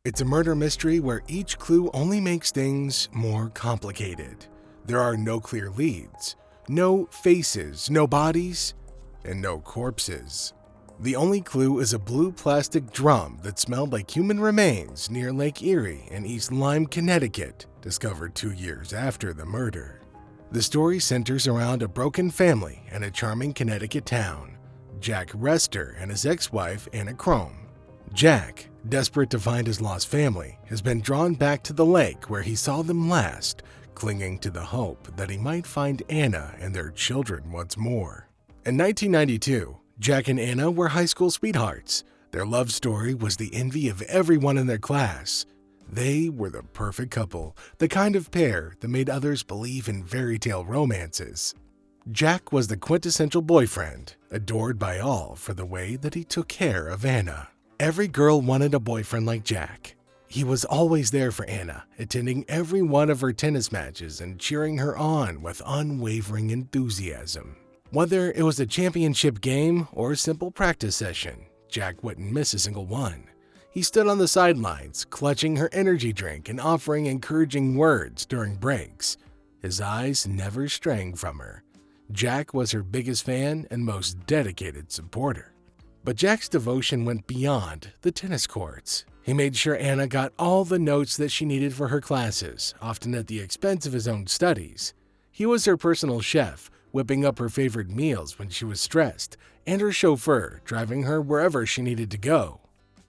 It's a murder mystery where each clue only makes things more complicated. There are no clear leads, no faces, no bodies, and no corpses. The only clue is a blue plastic drum that smelled like human remains near Lake Erie in East Lyme, Connecticut, discovered 2 years after the murder. The story centers around a broken family and a charming Connecticut town, Jack Rester and his ex-wife Anna Cromb. Jack, desperate to find his lost family, has been drawn back to the lake where he saw them last, clinging to the hope that he might find Anna and their children once more. In 1992, Jack and Anna were high school sweethearts. Their love story was the envy of everyone in their class. They were the perfect couple, the kind of pair that made others believe in fairy tale romances. Jack was the quintessential boyfriend, adored by all for the way that he took care of Anna. Every girl wanted a boyfriend like Jack. He was always there for Anna, attending every one of her tennis matches and cheering her on with unwavering enthusiasm. Whether it was a championship game or a simple practice session, Jack wouldn't miss a single one. He stood on the sidelines, clutching her energy drink and offering encouraging words during breaks. His eyes never straying from her. Jack was her biggest fan and most dedicated supporter. But Jack's devotion went beyond the tennis courts. He made sure Anna got all the notes that she needed for her classes, often at the expense of his own studies. He was her personal chef, whipping up her favorite meals when she was stressed, and her chauffeur, driving her wherever she needed to go.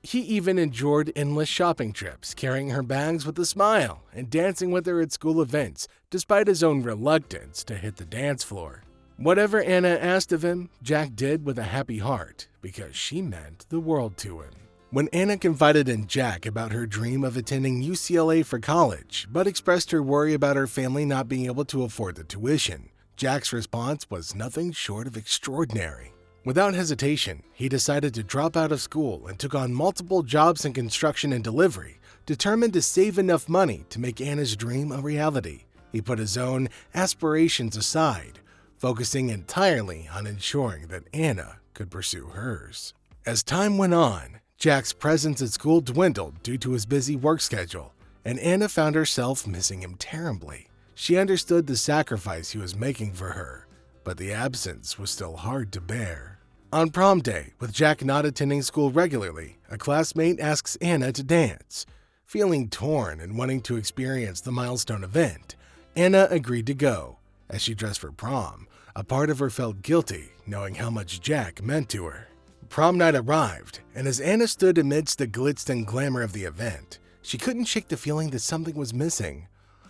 He even endured endless shopping trips, carrying her bags with a smile and dancing with her at school events, despite his own reluctance to hit the dance floor. Whatever Anna asked of him, Jack did with a happy heart, because she meant the world to him. When Anna confided in Jack about her dream of attending UCLA for college, but expressed her worry about her family not being able to afford the tuition, Jack's response was nothing short of extraordinary. Without hesitation, he decided to drop out of school and took on multiple jobs in construction and delivery, determined to save enough money to make Anna's dream a reality. He put his own aspirations aside, focusing entirely on ensuring that Anna could pursue hers. As time went on, Jack's presence at school dwindled due to his busy work schedule, and Anna found herself missing him terribly. She understood the sacrifice he was making for her, but the absence was still hard to bear. On prom day, with Jack not attending school regularly, a classmate asks Anna to dance. Feeling torn and wanting to experience the milestone event, Anna agreed to go. As she dressed for prom, a part of her felt guilty knowing how much Jack meant to her. Prom night arrived, and as Anna stood amidst the glitz and glamour of the event, she couldn't shake the feeling that something was missing.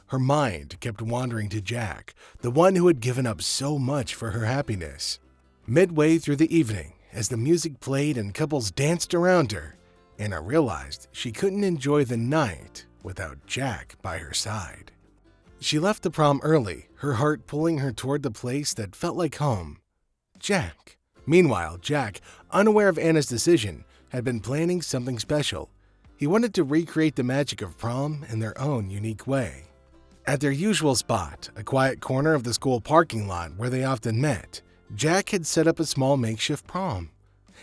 Her mind kept wandering to Jack, the one who had given up so much for her happiness. Midway through the evening, as the music played and couples danced around her, Anna realized she couldn't enjoy the night without Jack by her side. She left the prom early, her heart pulling her toward the place that felt like home, Jack. Meanwhile, Jack, unaware of Anna's decision, had been planning something special. He wanted to recreate the magic of prom in their own unique way. At their usual spot, a quiet corner of the school parking lot where they often met, Jack had set up a small makeshift prom.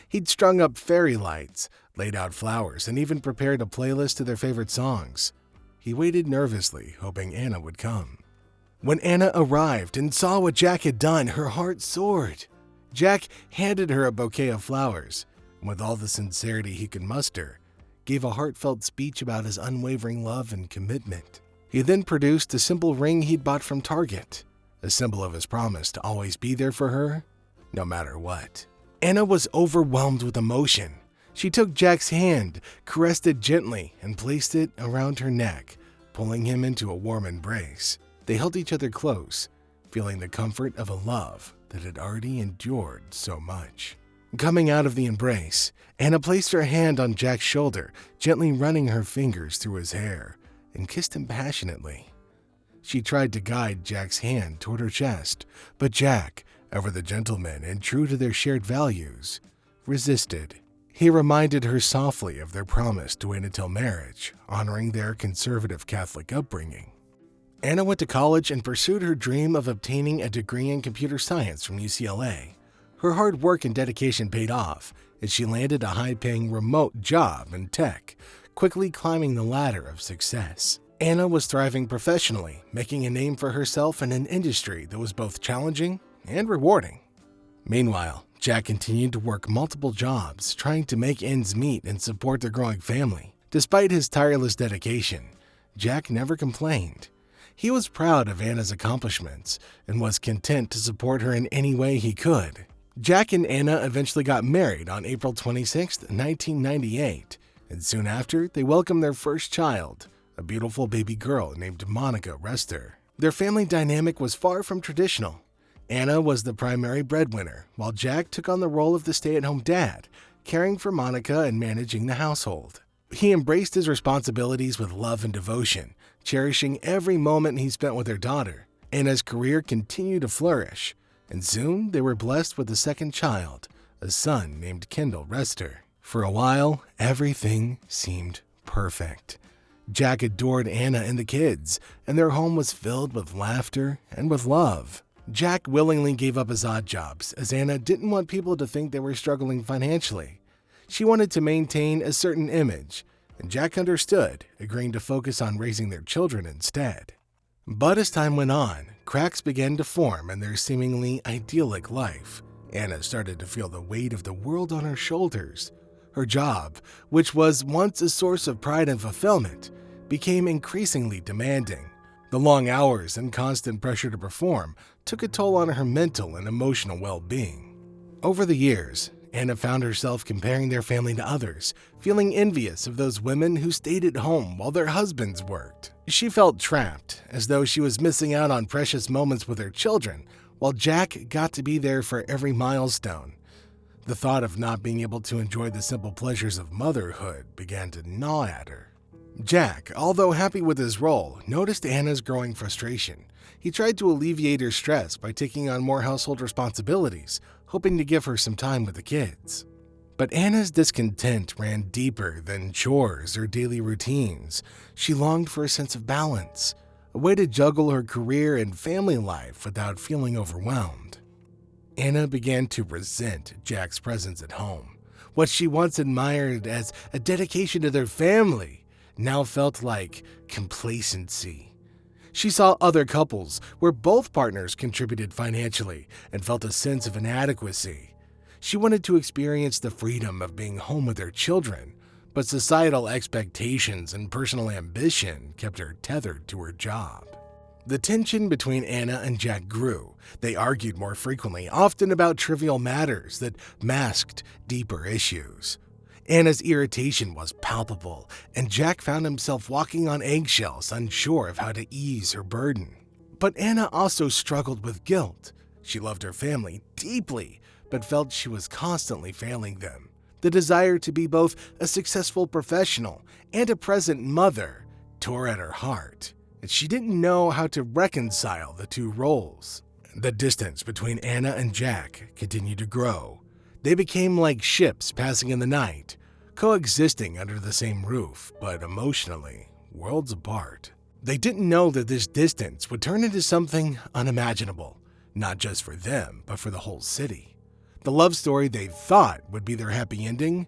He'd strung up fairy lights, laid out flowers, and even prepared a playlist of their favorite songs. He waited nervously, hoping Anna would come. When Anna arrived and saw what Jack had done, her heart soared. Jack handed her a bouquet of flowers, and with all the sincerity he could muster, gave a heartfelt speech about his unwavering love and commitment. He then produced a simple ring he'd bought from Target, a symbol of his promise to always be there for her, no matter what. Anna was overwhelmed with emotion. She took Jack's hand, caressed it gently, and placed it around her neck, pulling him into a warm embrace. They held each other close, feeling the comfort of a love that had already endured so much. Coming out of the embrace, Anna placed her hand on Jack's shoulder, gently running her fingers through his hair, and kissed him passionately. She tried to guide Jack's hand toward her chest, but Jack, ever the gentleman and true to their shared values, resisted. He reminded her softly of their promise to wait until marriage, honoring their conservative Catholic upbringing. Anna went to college and pursued her dream of obtaining a degree in computer science from UCLA. Her hard work and dedication paid off as she landed a high-paying remote job in tech, quickly climbing the ladder of success. Anna was thriving professionally, making a name for herself in an industry that was both challenging and rewarding. Meanwhile, Jack continued to work multiple jobs, trying to make ends meet and support their growing family. Despite his tireless dedication, Jack never complained. He was proud of Anna's accomplishments and was content to support her in any way he could. Jack and Anna eventually got married on April 26, 1998, and soon after, they welcomed their first child, a beautiful baby girl named Monica Rester. Their family dynamic was far from traditional. Anna was the primary breadwinner, while Jack took on the role of the stay-at-home dad, caring for Monica and managing the household. He embraced his responsibilities with love and devotion, cherishing every moment he spent with their daughter. Anna's career continued to flourish, and soon they were blessed with a second child, a son named Kendall Rester. For a while, everything seemed perfect. Jack adored Anna and the kids, and their home was filled with laughter and with love. Jack willingly gave up his odd jobs, as Anna didn't want people to think they were struggling financially. She wanted to maintain a certain image, and Jack understood, agreeing to focus on raising their children instead. But as time went on, cracks began to form in their seemingly idyllic life. Anna started to feel the weight of the world on her shoulders. Her job, which was once a source of pride and fulfillment, became increasingly demanding. The long hours and constant pressure to perform took a toll on her mental and emotional well-being. Over the years, Anna found herself comparing their family to others, feeling envious of those women who stayed at home while their husbands worked. She felt trapped, as though she was missing out on precious moments with her children, while Jack got to be there for every milestone. The thought of not being able to enjoy the simple pleasures of motherhood began to gnaw at her. Jack, although happy with his role, noticed Anna's growing frustration. He tried to alleviate her stress by taking on more household responsibilities, hoping to give her some time with the kids. But Anna's discontent ran deeper than chores or daily routines. She longed for a sense of balance, a way to juggle her career and family life without feeling overwhelmed. Anna began to resent Jack's presence at home. What she once admired as a dedication to their family now felt like complacency. She saw other couples where both partners contributed financially and felt a sense of inadequacy. She wanted to experience the freedom of being home with her children, but societal expectations and personal ambition kept her tethered to her job. The tension between Anna and Jack grew. They argued more frequently, often about trivial matters that masked deeper issues. Anna's irritation was palpable, and Jack found himself walking on eggshells, unsure of how to ease her burden. But Anna also struggled with guilt. She loved her family deeply, but felt she was constantly failing them. The desire to be both a successful professional and a present mother tore at her heart, and she didn't know how to reconcile the two roles. The distance between Anna and Jack continued to grow. They became like ships passing in the night, coexisting under the same roof, but emotionally, worlds apart. They didn't know that this distance would turn into something unimaginable, not just for them, but for the whole city. The love story they thought would be their happy ending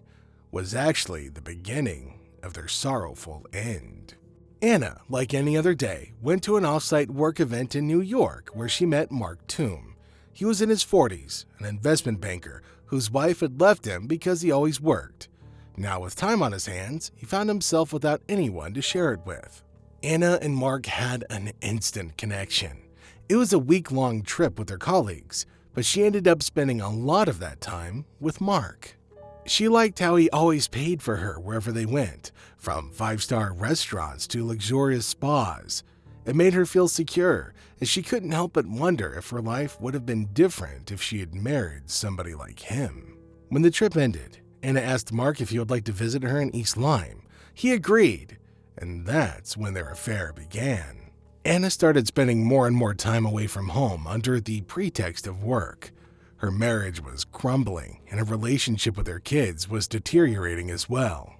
was actually the beginning of their sorrowful end. Anna, like any other day, went to an off-site work event in New York where she met Mark Toome. He was in his 40s, an investment banker whose wife had left him because he always worked. Now, with time on his hands, he found himself without anyone to share it with. Anna and Mark had an instant connection. It was a week-long trip with their colleagues, but she ended up spending a lot of that time with Mark. She liked how he always paid for her wherever they went, from five-star restaurants to luxurious spas. It made her feel secure, as she couldn't help but wonder if her life would have been different if she had married somebody like him. When the trip ended, Anna asked Mark if he would like to visit her in East Lyme. He agreed, and that's when their affair began. Anna started spending more and more time away from home under the pretext of work. Her marriage was crumbling, and her relationship with her kids was deteriorating as well.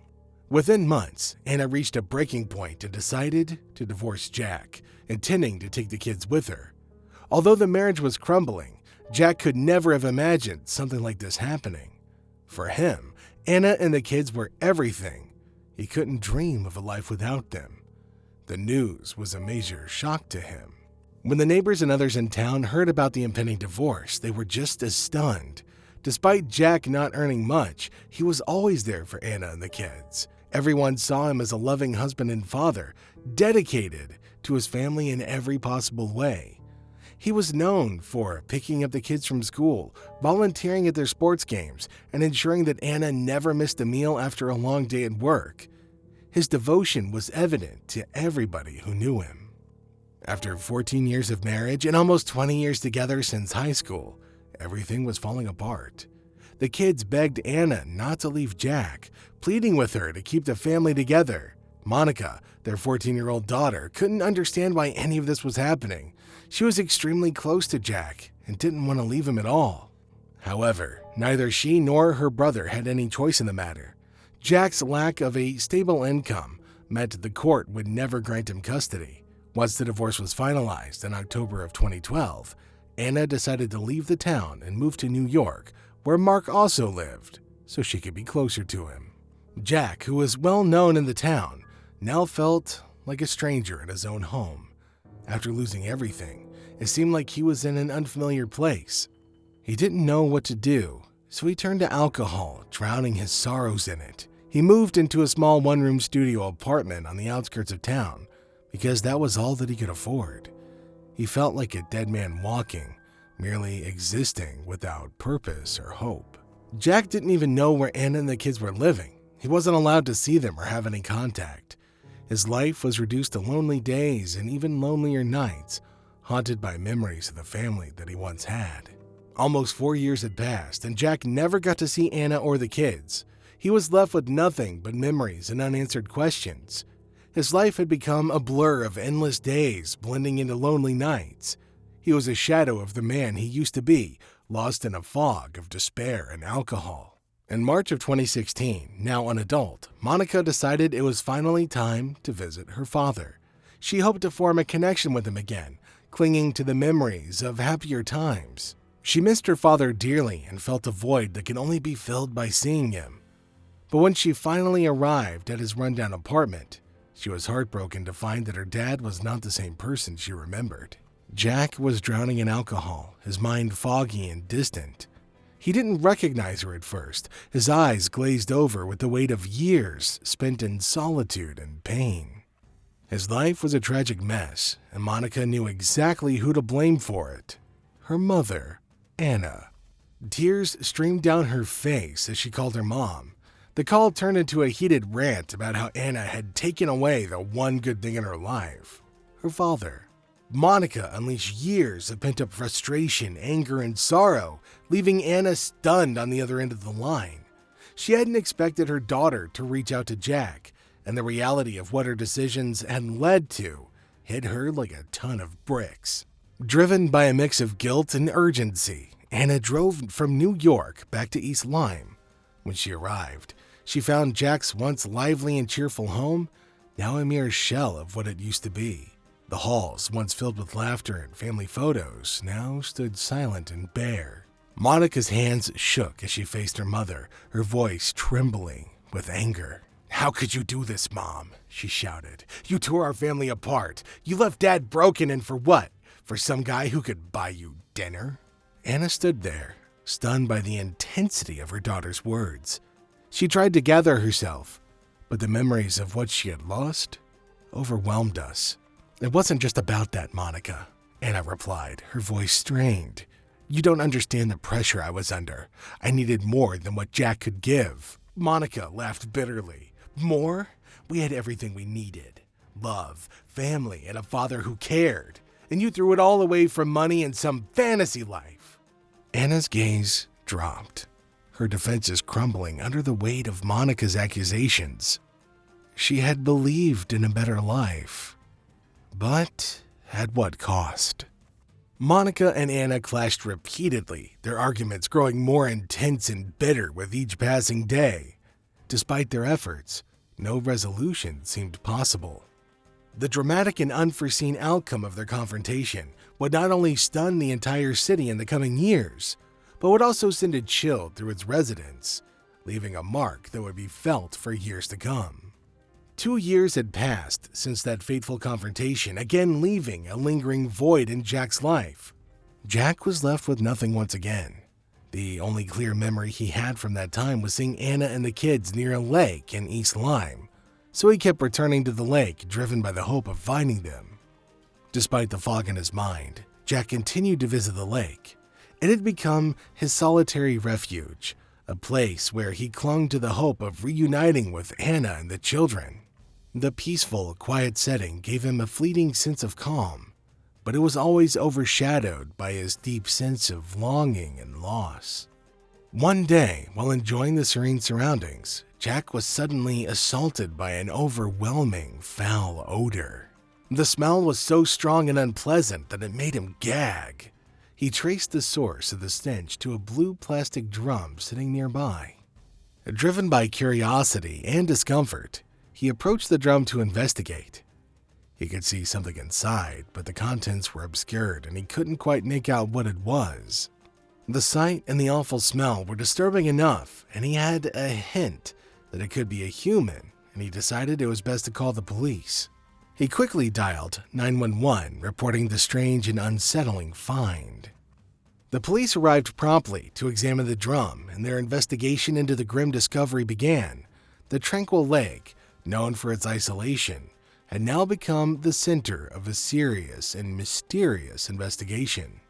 Within months, Anna reached a breaking point and decided to divorce Jack, intending to take the kids with her. Although the marriage was crumbling, Jack could never have imagined something like this happening. For him, Anna and the kids were everything. He couldn't dream of a life without them. The news was a major shock to him. When the neighbors and others in town heard about the impending divorce, they were just as stunned. Despite Jack not earning much, he was always there for Anna and the kids. Everyone saw him as a loving husband and father, dedicated to his family in every possible way. He was known for picking up the kids from school, volunteering at their sports games, and ensuring that Anna never missed a meal after a long day at work. His devotion was evident to everybody who knew him. After 14 years of marriage and almost 20 years together since high school, everything was falling apart. The kids begged Anna not to leave Jack, pleading with her to keep the family together. Monica, their 14-year-old daughter, couldn't understand why any of this was happening. She was extremely close to Jack and didn't want to leave him at all. However, neither she nor her brother had any choice in the matter. Jack's lack of a stable income meant the court would never grant him custody. Once the divorce was finalized in October of 2012, Anna decided to leave the town and move to New York, where Mark also lived, so she could be closer to him. Jack, who was well known in the town, now felt like a stranger in his own home. After losing everything, it seemed like he was in an unfamiliar place. He didn't know what to do, so he turned to alcohol, drowning his sorrows in it. He moved into a small one-room studio apartment on the outskirts of town, because that was all that he could afford. He felt like a dead man walking, merely existing without purpose or hope. Jack didn't even know where Anna and the kids were living. He wasn't allowed to see them or have any contact. His life was reduced to lonely days and even lonelier nights, haunted by memories of the family that he once had. Almost 4 years had passed, and Jack never got to see Anna or the kids. He was left with nothing but memories and unanswered questions. His life had become a blur of endless days blending into lonely nights. He was a shadow of the man he used to be, lost in a fog of despair and alcohol. In March of 2016, now an adult, Monica decided it was finally time to visit her father. She hoped to form a connection with him again, clinging to the memories of happier times. She missed her father dearly and felt a void that could only be filled by seeing him. But when she finally arrived at his rundown apartment, she was heartbroken to find that her dad was not the same person she remembered. Jack was drowning in alcohol, his mind foggy and distant. He didn't recognize her at first, his eyes glazed over with the weight of years spent in solitude and pain. His life was a tragic mess, and Monica knew exactly who to blame for it. Her mother, Anna. Tears streamed down her face as she called her mom. The call turned into a heated rant about how Anna had taken away the one good thing in her life, her father. Monica unleashed years of pent-up frustration, anger, and sorrow, leaving Anna stunned on the other end of the line. She hadn't expected her daughter to reach out to Jack, and the reality of what her decisions had led to hit her like a ton of bricks. Driven by a mix of guilt and urgency, Anna drove from New York back to East Lyme. When she arrived, she found Jack's once lively and cheerful home now a mere shell of what it used to be. The halls, once filled with laughter and family photos, now stood silent and bare. Monica's hands shook as she faced her mother, her voice trembling with anger. "How could you do this, Mom?" she shouted. "You tore our family apart. You left Dad broken, and for what? For some guy who could buy you dinner?" Anna stood there, stunned by the intensity of her daughter's words. She tried to gather herself, but the memories of what she had lost overwhelmed us. "It wasn't just about that, Monica," Anna replied, her voice strained. "You don't understand the pressure I was under. I needed more than what Jack could give." Monica laughed bitterly. "More? We had everything we needed. Love, family, and a father who cared. And you threw it all away for money and some fantasy life." Anna's gaze dropped, her defenses crumbling under the weight of Monica's accusations. She had believed in a better life, but at what cost? Monica and Anna clashed repeatedly, their arguments growing more intense and bitter with each passing day. Despite their efforts, no resolution seemed possible. The dramatic and unforeseen outcome of their confrontation would not only stun the entire city in the coming years, but would also send a chill through its residents, leaving a mark that would be felt for years to come. 2 years had passed since that fateful confrontation, again leaving a lingering void in Jack's life. Jack was left with nothing once again. The only clear memory he had from that time was seeing Anna and the kids near a lake in East Lyme, so he kept returning to the lake, driven by the hope of finding them. Despite the fog in his mind, Jack continued to visit the lake. It had become his solitary refuge, a place where he clung to the hope of reuniting with Anna and the children. The peaceful, quiet setting gave him a fleeting sense of calm, but it was always overshadowed by his deep sense of longing and loss. One day, while enjoying the serene surroundings, Jack was suddenly assaulted by an overwhelming, foul odor. The smell was so strong and unpleasant that it made him gag. He traced the source of the stench to a blue plastic drum sitting nearby. Driven by curiosity and discomfort, he approached the drum to investigate. He could see something inside, but the contents were obscured and he couldn't quite make out what it was. The sight and the awful smell were disturbing enough, and he had a hint that it could be a human, and he decided it was best to call the police. He quickly dialed 911, reporting the strange and unsettling find. The police arrived promptly to examine the drum, and their investigation into the grim discovery began. The tranquil lake, known for its isolation, had now become the center of a serious and mysterious investigation.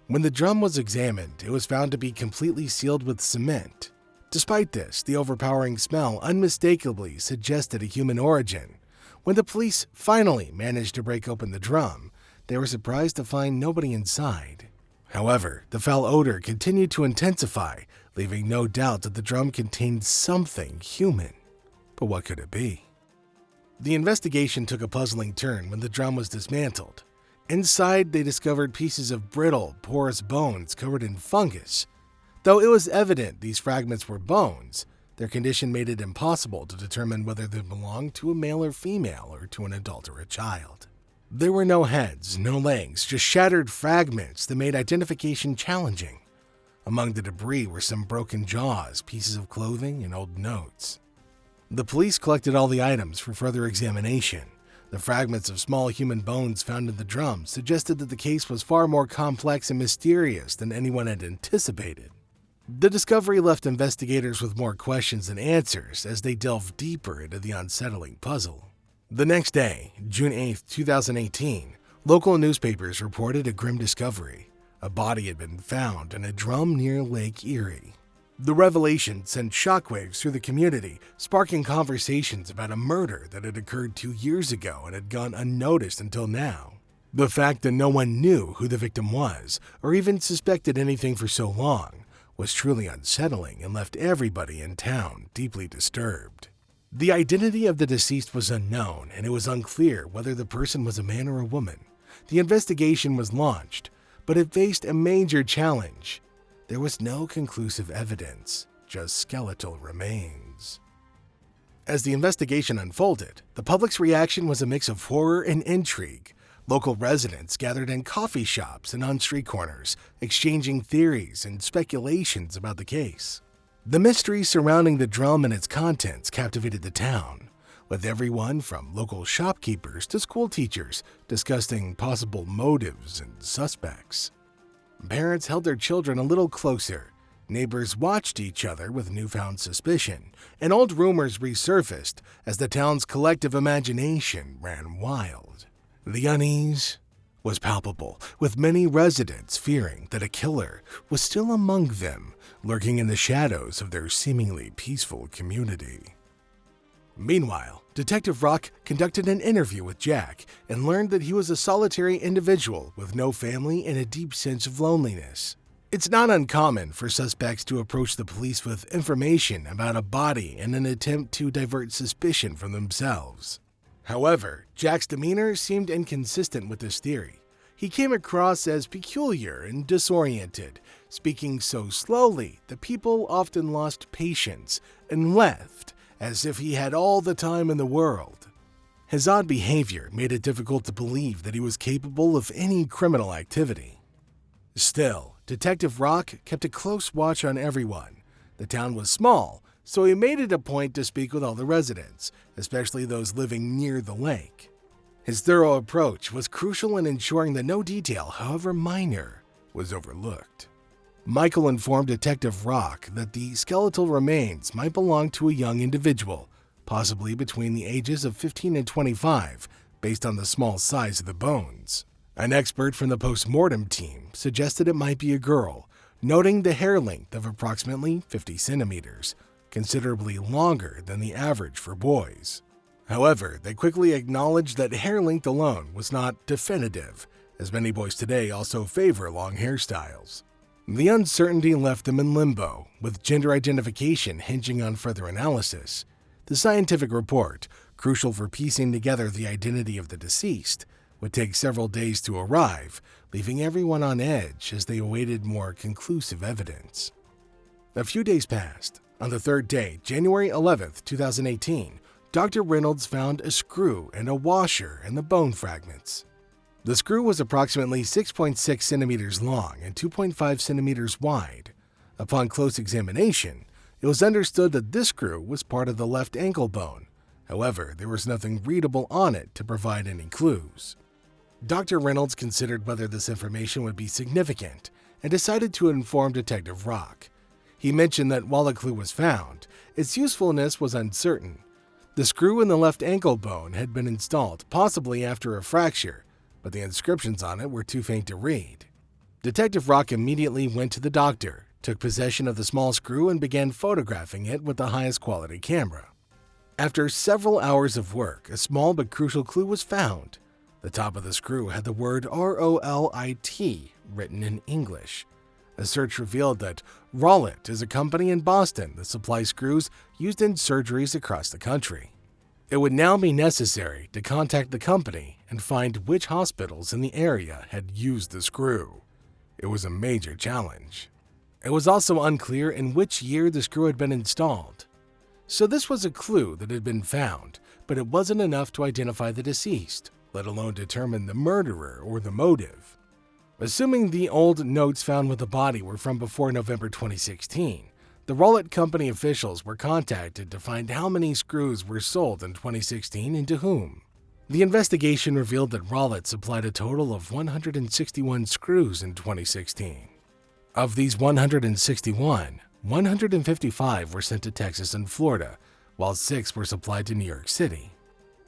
When the drum was examined, it was found to be completely sealed with cement. Despite this, the overpowering smell unmistakably suggested a human origin. When the police finally managed to break open the drum, they were surprised to find nobody inside. However, the foul odor continued to intensify, leaving no doubt that the drum contained something human. But what could it be? The investigation took a puzzling turn when the drum was dismantled. Inside, they discovered pieces of brittle, porous bones covered in fungus. Though it was evident these fragments were bones, their condition made it impossible to determine whether they belonged to a male or female or to an adult or a child. There were no heads, no legs, just shattered fragments that made identification challenging. Among the debris were some broken jaws, pieces of clothing, and old notes. The police collected all the items for further examination. The fragments of small human bones found in the drum suggested that the case was far more complex and mysterious than anyone had anticipated. The discovery left investigators with more questions than answers as they delved deeper into the unsettling puzzle. The next day, June 8, 2018, local newspapers reported a grim discovery. A body had been found in a drum near Lake Erie. The revelation sent shockwaves through the community, sparking conversations about a murder that had occurred 2 years ago and had gone unnoticed until now. The fact that no one knew who the victim was, or even suspected anything for so long, was truly unsettling and left everybody in town deeply disturbed. The identity of the deceased was unknown, and it was unclear whether the person was a man or a woman. The investigation was launched, but it faced a major challenge. There was no conclusive evidence, just skeletal remains. As the investigation unfolded, the public's reaction was a mix of horror and intrigue. Local residents gathered in coffee shops and on street corners, exchanging theories and speculations about the case. The mystery surrounding the drum and its contents captivated the town, with everyone from local shopkeepers to school teachers discussing possible motives and suspects. Parents held their children a little closer, neighbors watched each other with newfound suspicion, and old rumors resurfaced as the town's collective imagination ran wild. The unease was palpable, with many residents fearing that a killer was still among them, lurking in the shadows of their seemingly peaceful community. Meanwhile, Detective Rock conducted an interview with Jack and learned that he was a solitary individual with no family and a deep sense of loneliness. It's not uncommon for suspects to approach the police with information about a body in an attempt to divert suspicion from themselves. However, Jack's demeanor seemed inconsistent with this theory. He came across as peculiar and disoriented, speaking so slowly that people often lost patience and left as if he had all the time in the world. His odd behavior made it difficult to believe that he was capable of any criminal activity. Still, Detective Rock kept a close watch on everyone. The town was small, so he made it a point to speak with all the residents, especially those living near the lake. His thorough approach was crucial in ensuring that no detail, however minor, was overlooked. Michael informed Detective Rock that the skeletal remains might belong to a young individual, possibly between the ages of 15 and 25, based on the small size of the bones. An expert from the post-mortem team suggested it might be a girl, noting the hair length of approximately 50 centimeters, considerably longer than the average for boys. However, they quickly acknowledged that hair length alone was not definitive, as many boys today also favor long hairstyles. The uncertainty left them in limbo, with gender identification hinging on further analysis. The scientific report, crucial for piecing together the identity of the deceased, would take several days to arrive, leaving everyone on edge as they awaited more conclusive evidence. A few days passed. On the third day, January 11, 2018, Dr. Reynolds found a screw and a washer in the bone fragments. The screw was approximately 6.6 centimeters long and 2.5 centimeters wide. Upon close examination, it was understood that this screw was part of the left ankle bone. However, there was nothing readable on it to provide any clues. Dr. Reynolds considered whether this information would be significant and decided to inform Detective Rock. He mentioned that while a clue was found, its usefulness was uncertain. The screw in the left ankle bone had been installed, possibly after a fracture, but the inscriptions on it were too faint to read. Detective Rock immediately went to the doctor, took possession of the small screw, and began photographing it with the highest quality camera. After several hours of work, a small but crucial clue was found. The top of the screw had the word ROLIT written in English. A search revealed that Rollit is a company in Boston that supplies screws used in surgeries across the country. It would now be necessary to contact the company and find which hospitals in the area had used the screw. It was a major challenge. It was also unclear in which year the screw had been installed. So this was a clue that had been found, but it wasn't enough to identify the deceased, let alone determine the murderer or the motive. Assuming the old notes found with the body were from before November 2016, the Rollit Company officials were contacted to find how many screws were sold in 2016 and to whom. The investigation revealed that Rollit supplied a total of 161 screws in 2016. Of these 161, 155 were sent to Texas and Florida, while 6 were supplied to New York City.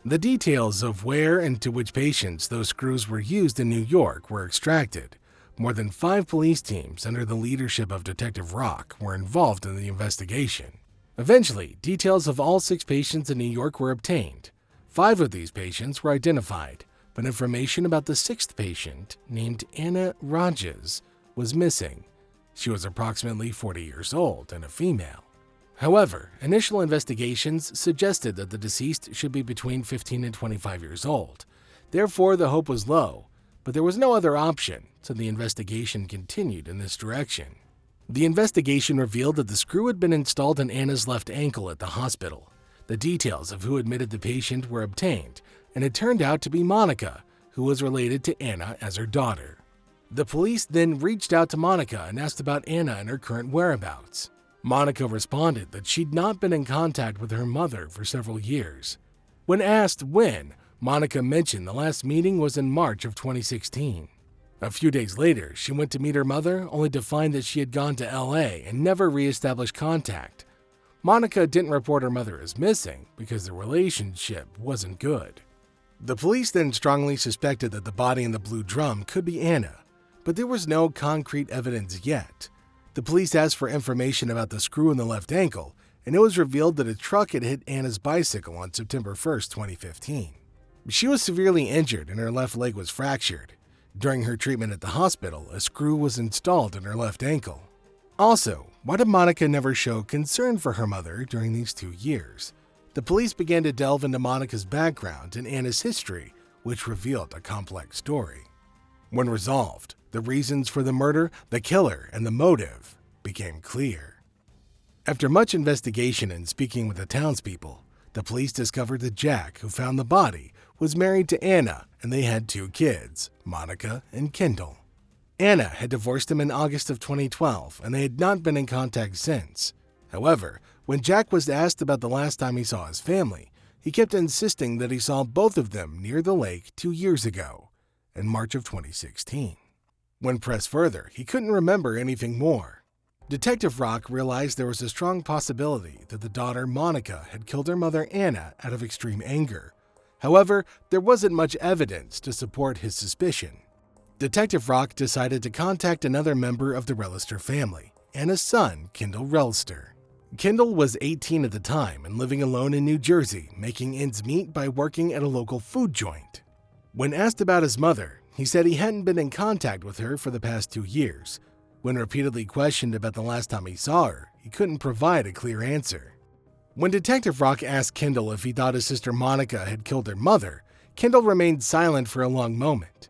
The details of where and to which patients those screws were used in New York were extracted. More than 5 police teams under the leadership of Detective Rock were involved in the investigation. Eventually, details of all 6 patients in New York were obtained. 5 of these patients were identified, but information about the 6th patient, named Anna Rogers, was missing. She was approximately 40 years old and a female. However, initial investigations suggested that the deceased should be between 15 and 25 years old. Therefore, the hope was low, but there was no other option, so the investigation continued in this direction. The investigation revealed that the screw had been installed in Anna's left ankle at the hospital. The details of who admitted the patient were obtained, and it turned out to be Monica, who was related to Anna as her daughter. The police then reached out to Monica and asked about Anna and her current whereabouts. Monica responded that she'd not been in contact with her mother for several years. When asked when, Monica mentioned the last meeting was in March of 2016. A few days later, she went to meet her mother, only to find that she had gone to LA and never re-established contact. Monica didn't report her mother as missing because the relationship wasn't good. The police then strongly suspected that the body in the blue drum could be Anna, but there was no concrete evidence yet. The police asked for information about the screw in the left ankle, and it was revealed that a truck had hit Anna's bicycle on September 1, 2015. She was severely injured and her left leg was fractured. During her treatment at the hospital, a screw was installed in her left ankle. Also, why did Monica never show concern for her mother during these 2 years? The police began to delve into Monica's background and Anna's history, which revealed a complex story. When resolved, the reasons for the murder, the killer, and the motive became clear. After much investigation and speaking with the townspeople, the police discovered that Jack, who found the body, was married to Anna and they had 2 kids, Monica and Kendall. Anna had divorced him in August of 2012 and they had not been in contact since. However, When Jack was asked about the last time he saw his family, he kept insisting that he saw both of them near the lake 2 years ago, in March of 2016. When pressed further, he couldn't remember anything more. Detective Rock realized there was a strong possibility that the daughter, Monica, had killed her mother, Anna, out of extreme anger. However, there wasn't much evidence to support his suspicion. Detective Rock decided to contact another member of the Rellister family, Anna's son, Kendall Rellister. Kendall was 18 at the time and living alone in New Jersey, making ends meet by working at a local food joint. When asked about his mother, he said he hadn't been in contact with her for the past 2 years. When repeatedly questioned about the last time he saw her, he couldn't provide a clear answer. When Detective Rock asked Kendall if he thought his sister Monica had killed her mother, Kendall remained silent for a long moment.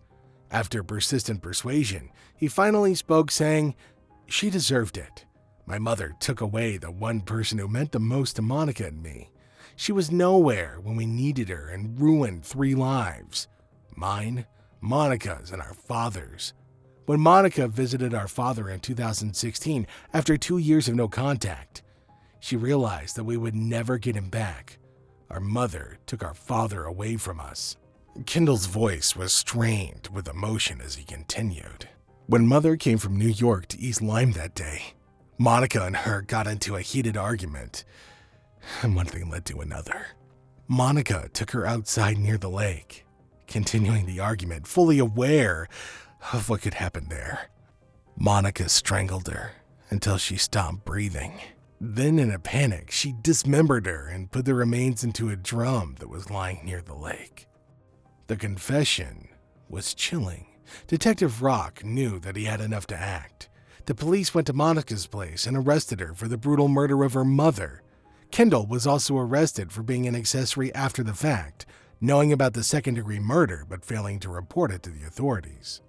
After persistent persuasion, he finally spoke, saying, "She deserved it. My mother took away the one person who meant the most to Monica and me. She was nowhere when we needed her and ruined 3 lives. Mine, Monica's, and our father's. When Monica visited our father in 2016, after 2 years of no contact, she realized that we would never get him back. Our mother took our father away from us." Kendall's voice was strained with emotion as he continued. "When Mother came from New York to East Lyme that day, Monica and her got into a heated argument, and one thing led to another. Monica took her outside near the lake, continuing the argument, fully aware of what could happen there. Monica strangled her until she stopped breathing. Then, in a panic, she dismembered her and put the remains into a drum that was lying near the lake." The confession was chilling. Detective Rock knew that he had enough to act. The police went to Monica's place and arrested her for the brutal murder of her mother. Kendall was also arrested for being an accessory after the fact, knowing about the second-degree murder but failing to report it to the authorities.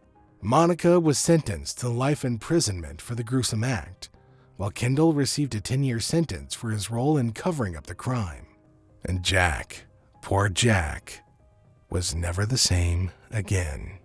Monica was sentenced to life imprisonment for the gruesome act, while Kendall received a 10-year sentence for his role in covering up the crime. And Jack, poor Jack, was never the same again.